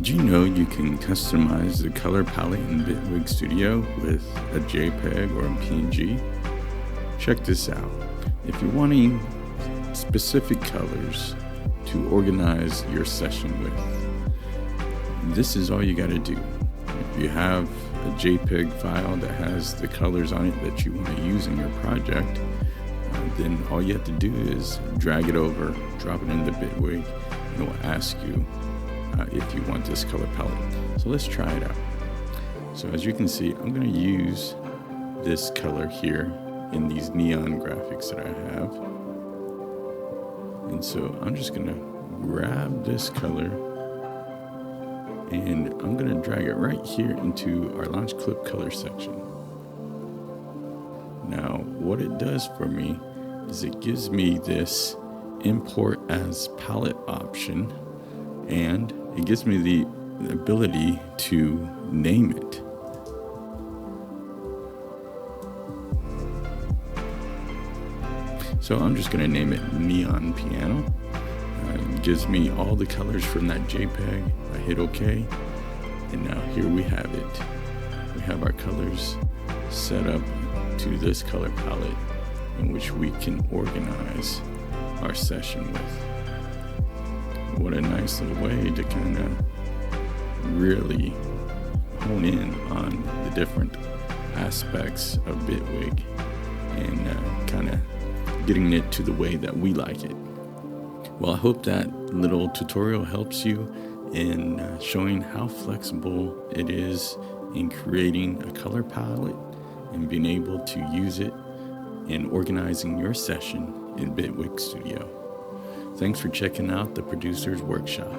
Did you know you can customize the color palette in Bitwig Studio with a JPEG or a PNG? Check this out. If you're wanting specific colors to organize your session with, this is all you got to do. If you have a JPEG file that has the colors on it that you want to use in your project, then all you have to do is drag it over, drop it into Bitwig, and it will ask you if you want this color palette. So let's try it out. So as you can see, I'm going to use this color here in these neon graphics that I have. And so I'm just going to grab this color and I'm going to drag it right here into our launch clip color section. Now, what it does for me is it gives me this import as palette option, and it gives me the ability to name it. So I'm just going to name it Neon Piano. It gives me all the colors from that JPEG. I hit OK, and now here we have it. We have our colors set up to this color palette in which we can organize our session with. What a nice little way to kind of really hone in on the different aspects of Bitwig and kind of getting it to the way that we like it. Well, I hope that little tutorial helps you in showing how flexible it is in creating a color palette and being able to use it in organizing your session in Bitwig Studio. Thanks for checking out the Producer's Workshop.